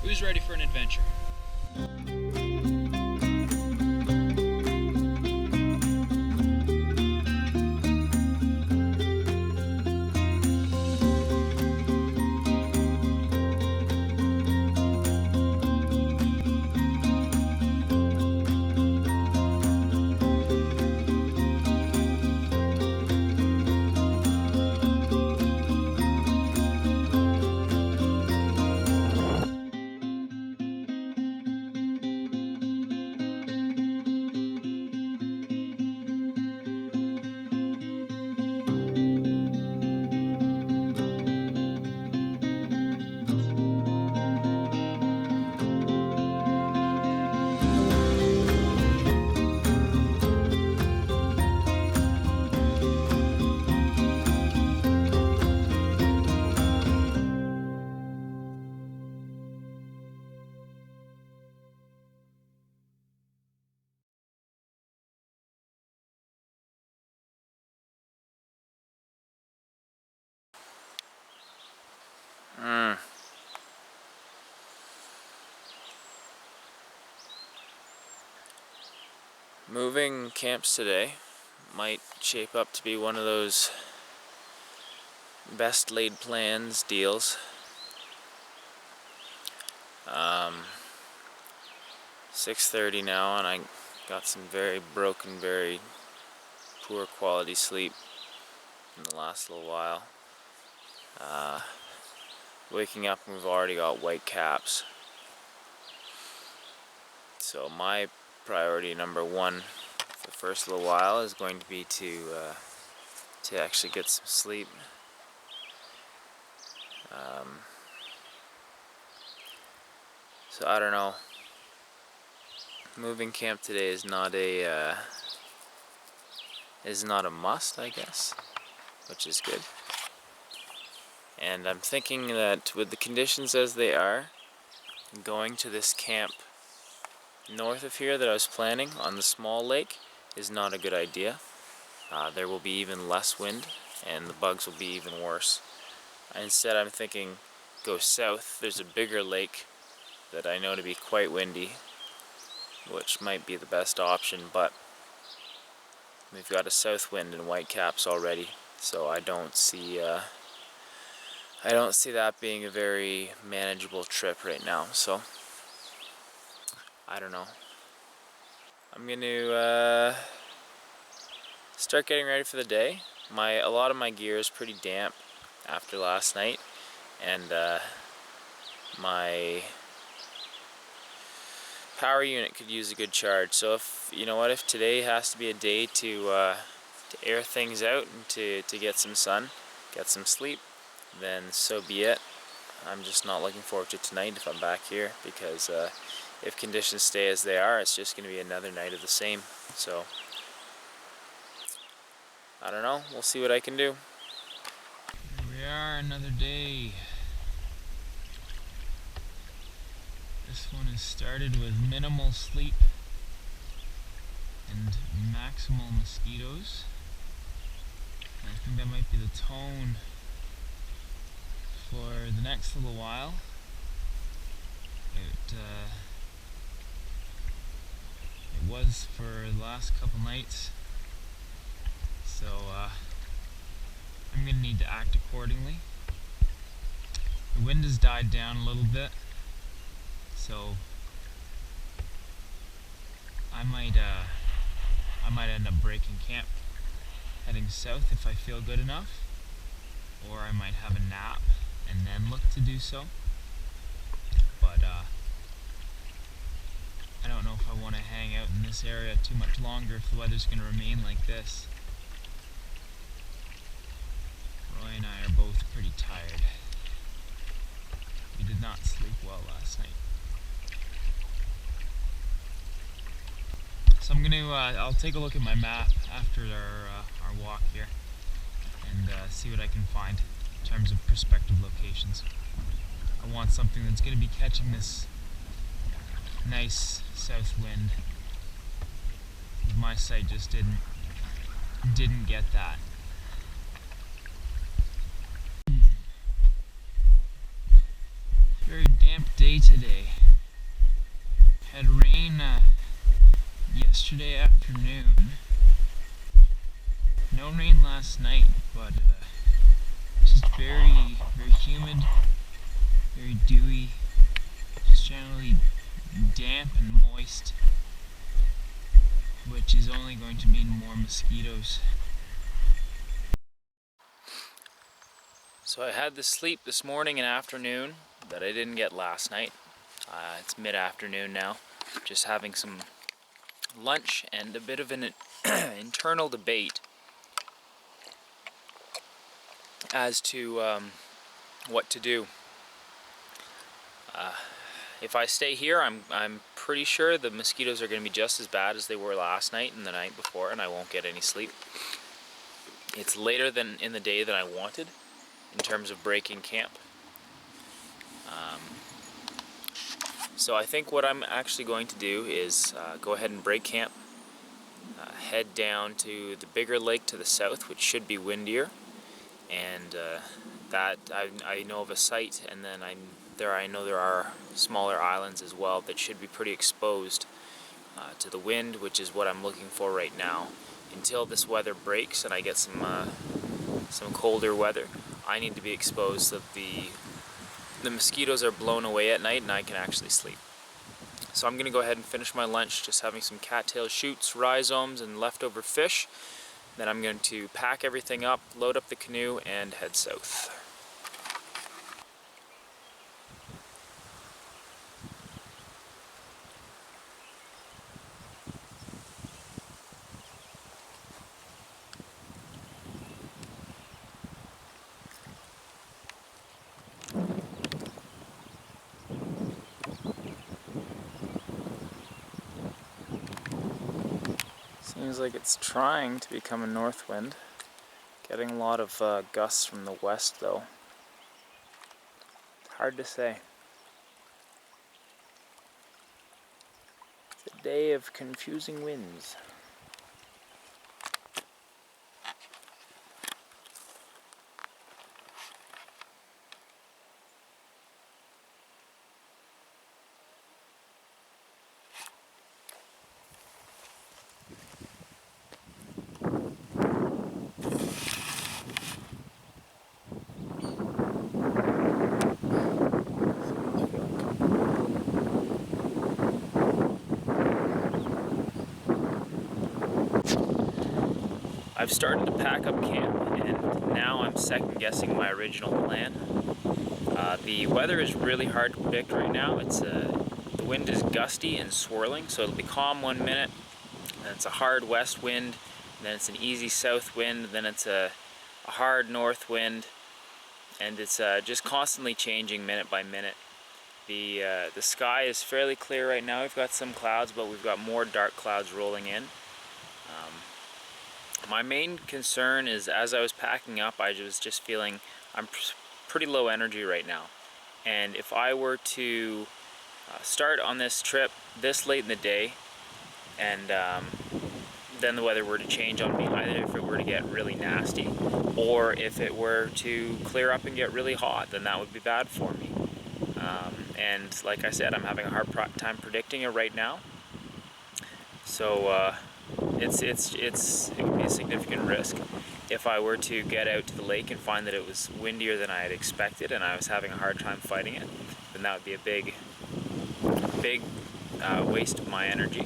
Who's ready for an adventure? Moving camps today might shape up to be one of those best laid plans deals. 6:30 now, and I got some very broken, very poor quality sleep in the last little while. Waking up and we've already got white caps. So my priority number one for the first little while is going to be to actually get some sleep. So I don't know. Moving camp today is not a must, I guess, which is good. And I'm thinking that with the conditions as they are, going to this camp north of here that I was planning on the small lake is not a good idea. There will be even less wind and the bugs will be even worse. Instead, I'm thinking go south. There's a bigger lake that I know to be quite windy, which might be the best option, but we've got a south wind and white caps already, so I don't see that being a very manageable trip right now. So I don't know. I'm going to start getting ready for the day. A lot of my gear is pretty damp after last night, and my power unit could use a good charge. So if today has to be a day to air things out and to get some sun, get some sleep, then so be it. I'm just not looking forward to tonight if I'm back here, because if conditions stay as they are, it's just going to be another night of the same. So I don't know, we'll see what I can do. Here we are, another day. This one is started with minimal sleep and maximal mosquitoes. And I think that might be the tone for the next little while. It was for the last couple nights, so I'm going to need to act accordingly. The wind has died down a little bit, so I might end up breaking camp, heading south if I feel good enough, or I might have a nap and then look to do so. But I don't know if I want to hang out in this area too much longer if the weather's going to remain like this. Roy and I are both pretty tired. We did not sleep well last night. So I'm going to, I'll take a look at my map after our walk here and see what I can find in terms of prospective locations. I want something that's going to be catching this nice south wind. My site just didn't get that. Very damp day. day today. Had rain yesterday afternoon. No rain last night, but just very, very humid, very dewy, just generally damp and moist, which is only going to mean more mosquitoes. So I had the sleep this morning and afternoon that I didn't get last night. It's mid-afternoon now. Just having some lunch and a bit of an internal debate as to what to do. If I stay here, I'm pretty sure the mosquitoes are going to be just as bad as they were last night and the night before, and I won't get any sleep. It's later than in the day than I wanted in terms of breaking camp. So I think what I'm actually going to do is go ahead and break camp, head down to the bigger lake to the south, which should be windier, and that I know of a site, and then I know there are smaller islands as well that should be pretty exposed to the wind, which is what I'm looking for right now. Until this weather breaks and I get some colder weather, I need to be exposed so that the mosquitoes are blown away at night and I can actually sleep. So I'm going to go ahead and finish my lunch, just having some cattail shoots, rhizomes, and leftover fish. Then I'm going to pack everything up, load up the canoe, and head south. Seems like it's trying to become a north wind. Getting a lot of gusts from the west though. It's hard to say. It's a day of confusing winds. I've started to pack up camp, and now I'm second guessing my original plan. The weather is really hard to predict right now. The wind is gusty and swirling, so it'll be calm 1 minute, then it's a hard west wind, then it's an easy south wind, then it's a hard north wind, and it's just constantly changing minute by minute. The sky is fairly clear right now. We've got some clouds, but we've got more dark clouds rolling in. My main concern is, as I was packing up, I was just feeling I'm pretty low energy right now. And if I were to start on this trip this late in the day, and then the weather were to change on me, either if it were to get really nasty, or if it were to clear up and get really hot, then that would be bad for me. And like I said, I'm having a hard time predicting it right now. So it would be a significant risk. If I were to get out to the lake and find that it was windier than I had expected and I was having a hard time fighting it, then that would be a big waste of my energy.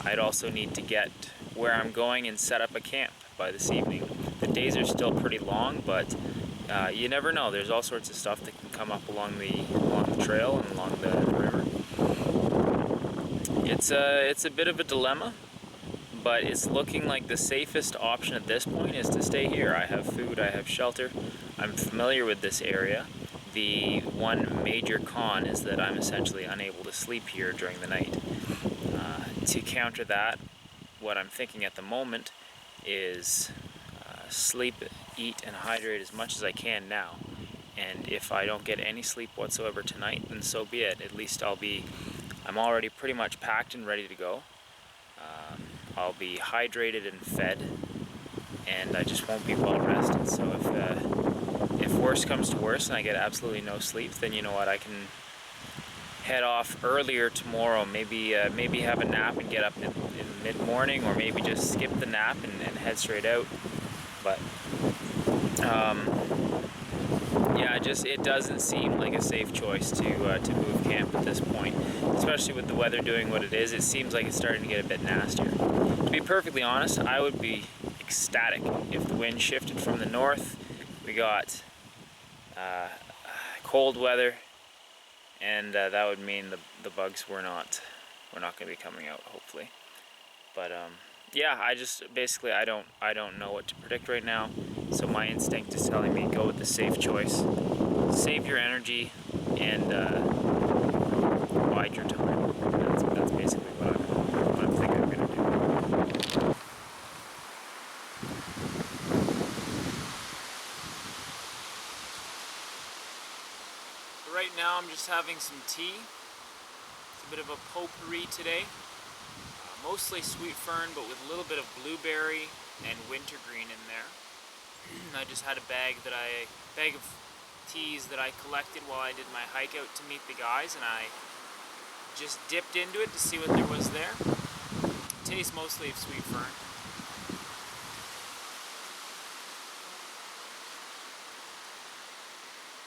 I'd also need to get where I'm going and set up a camp by this evening. The days are still pretty long, but you never know. There's all sorts of stuff that can come up along the trail and along the river. It's a bit of a dilemma, but it's looking like the safest option at this point is to stay here. I have food, I have shelter, I'm familiar with this area. The one major con is that I'm essentially unable to sleep here during the night. To counter that, what I'm thinking at the moment is sleep, eat, and hydrate as much as I can now. And if I don't get any sleep whatsoever tonight, then so be it. At least I'm already pretty much packed and ready to go. I'll be hydrated and fed, and I just won't be well rested. So if worst comes to worst and I get absolutely no sleep, then you know what, I can head off earlier tomorrow. Maybe have a nap and get up in mid-morning, or maybe just skip the nap and head straight out. But yeah, it doesn't seem like a safe choice to move camp at this point, especially with the weather doing what it is. It seems like it's starting to get a bit nastier. To be perfectly honest, I would be ecstatic if the wind shifted from the north. We got cold weather, and that would mean the bugs were not going to be coming out, hopefully. But yeah, I don't know what to predict right now. So my instinct is telling me go with the safe choice. Save your energy and bide your time. That's basically what I'm thinking I'm gonna do. So right now I'm just having some tea. It's a bit of a potpourri today. Mostly sweet fern, but with a little bit of blueberry and wintergreen in there. I just had a bag of teas that I collected while I did my hike out to meet the guys, and I just dipped into it to see what there was there. It tastes mostly of sweet fern.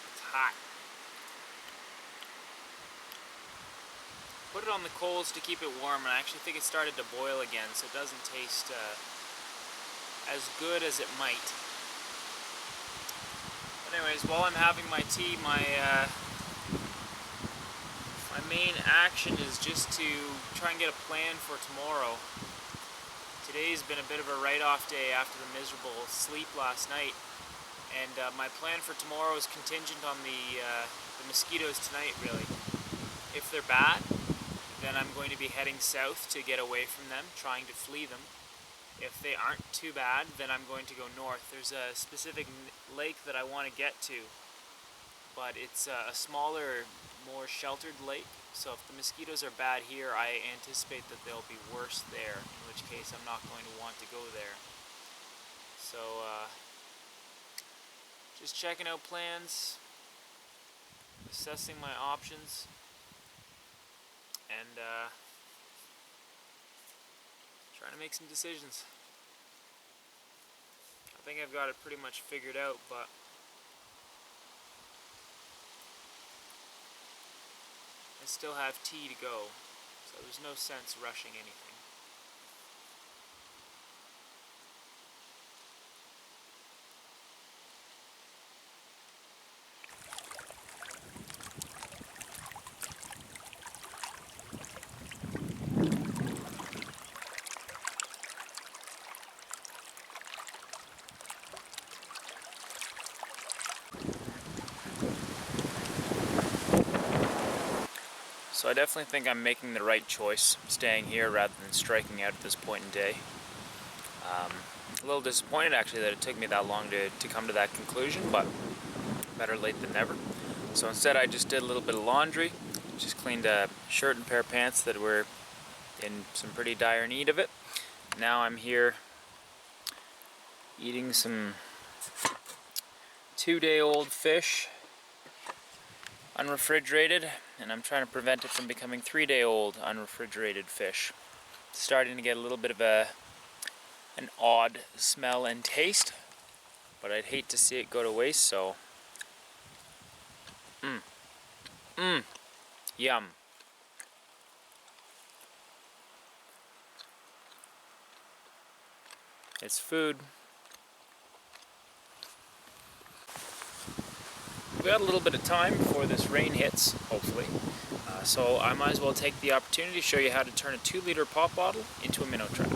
It's hot. Put it on the coals to keep it warm, and I actually think it started to boil again, so it doesn't taste as good as it might. But anyways, while I'm having my tea, my main action is just to try and get a plan for tomorrow. Today's been a bit of a write-off day after the miserable sleep last night, and my plan for tomorrow is contingent on the mosquitoes tonight, really. If they're bad, then I'm going to be heading south to get away from them, trying to flee them. If they aren't too bad, then I'm going to go north. There's a specific lake that I want to get to, but it's a smaller, more sheltered lake. So if the mosquitoes are bad here, I anticipate that they'll be worse there, in which case I'm not going to want to go there. So just checking out plans, assessing my options, and trying to make some decisions. I think I've got it pretty much figured out, but I still have tea to go, so there's no sense rushing anything. So I definitely think I'm making the right choice, staying here rather than striking out at this point in day. A little disappointed actually that it took me that long to come to that conclusion, but better late than never. So instead I just did a little bit of laundry, just cleaned a shirt and pair of pants that were in some pretty dire need of it. Now I'm here eating some 2-day-old fish, unrefrigerated, and I'm trying to prevent it from becoming 3-day-old unrefrigerated fish. It's starting to get a little bit of an odd smell and taste, but I'd hate to see it go to waste, so yum. It's food. We got a little bit of time before this rain hits, hopefully. So I might as well take the opportunity to show you how to turn a 2-liter pop bottle into a minnow trap.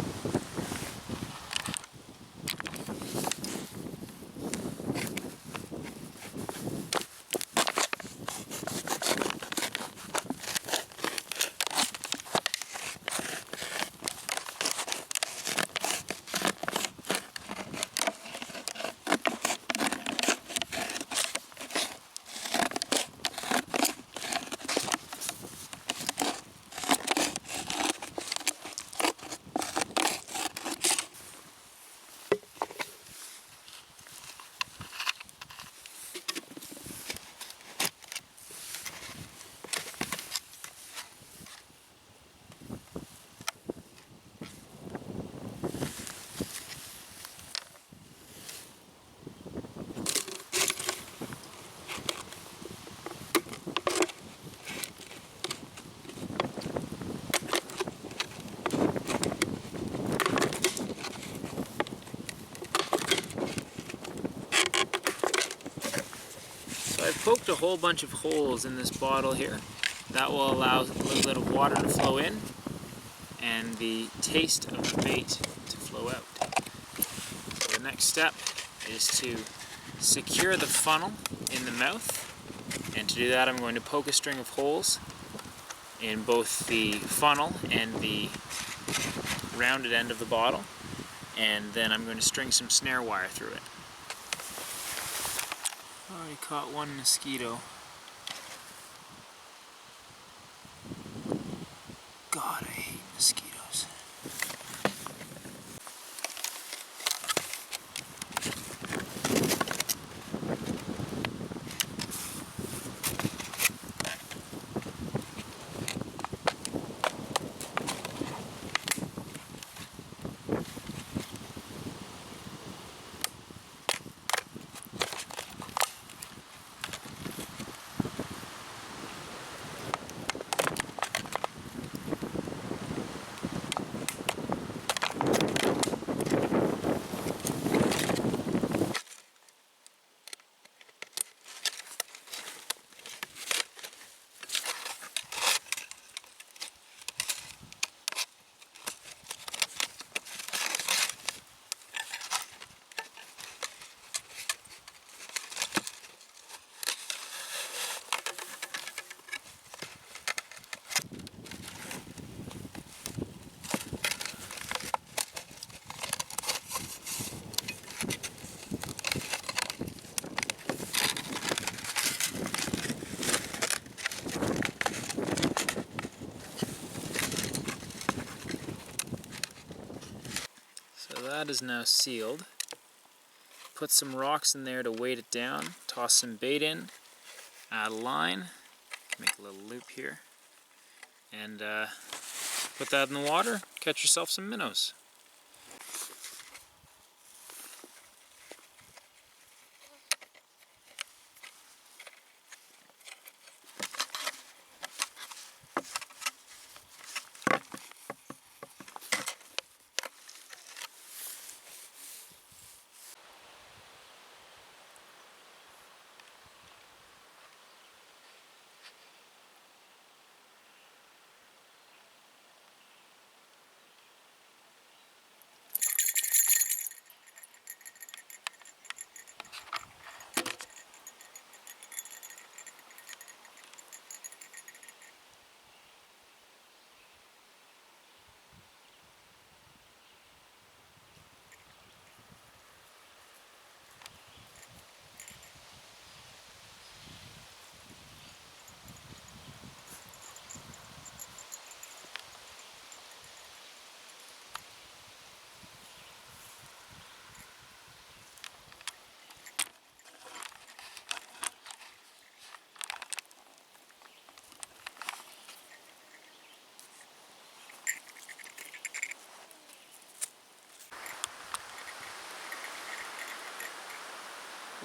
poked a whole bunch of holes in this bottle here. That will allow a little bit of water to flow in and the taste of the bait to flow out. So the next step is to secure the funnel in the mouth, and to do that I'm going to poke a string of holes in both the funnel and the rounded end of the bottle, and then I'm going to string some snare wire through it. Already caught one mosquito. God, I hate mosquitoes. That is now sealed. Put some rocks in there to weight it down, toss some bait in, add a line, make a little loop here, and put that in the water, catch yourself some minnows.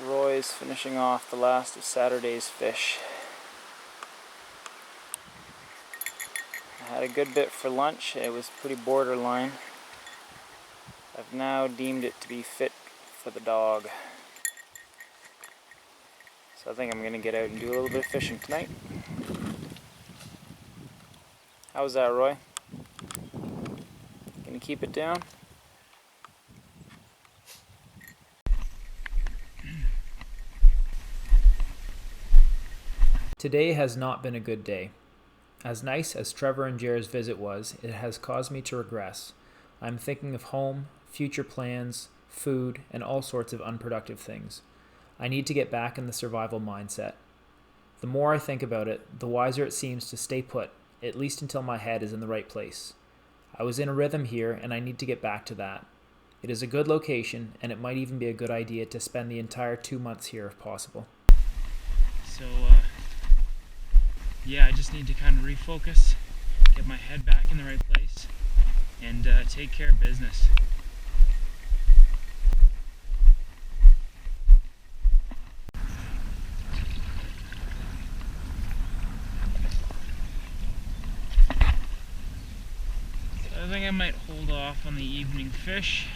Roy's finishing off the last of Saturday's fish. I had a good bit for lunch. It was pretty borderline. I've now deemed it to be fit for the dog. So I think I'm going to get out and do a little bit of fishing tonight. How was that, Roy? Gonna keep it down? Today has not been a good day. As nice as Trevor and Jer's visit was, it has caused me to regress. I'm thinking of home, future plans, food, and all sorts of unproductive things. I need to get back in the survival mindset. The more I think about it, the wiser it seems to stay put, at least until my head is in the right place. I was in a rhythm here, and I need to get back to that. It is a good location, and it might even be a good idea to spend the entire 2 months here if possible. So, yeah, I just need to kind of refocus, get my head back in the right place, and take care of business. So I think I might hold off on the evening fish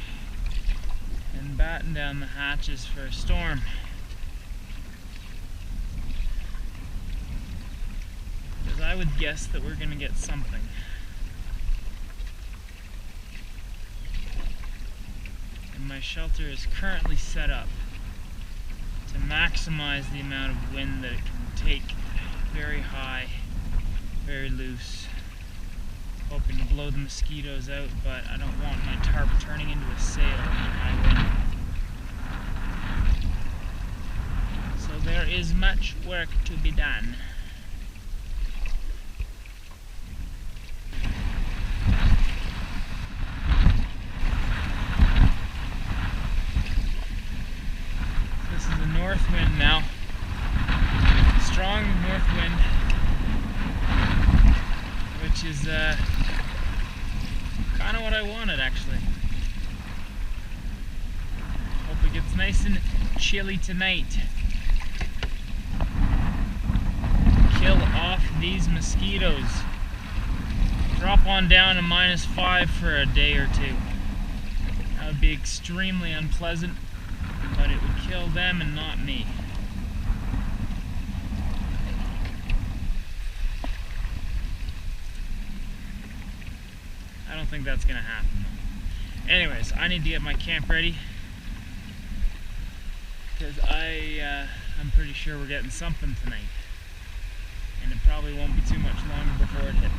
and batten down the hatches for a storm. I would guess that we're gonna get something. And my shelter is currently set up to maximize the amount of wind that it can take. Very high, very loose. Hoping to blow the mosquitoes out, but I don't want my tarp turning into a sail in high wind. So there is much work to be done. This is a north wind now. Strong north wind, which is kind of what I wanted, actually. Hope it gets nice and chilly tonight. Kill off these mosquitoes. Drop on down to -5 for a day or two. That would be extremely unpleasant, but it would kill them and not me. I don't think that's gonna happen. Anyways, I need to get my camp ready because I'm pretty sure we're getting something tonight, and it probably won't be too much longer before it hits.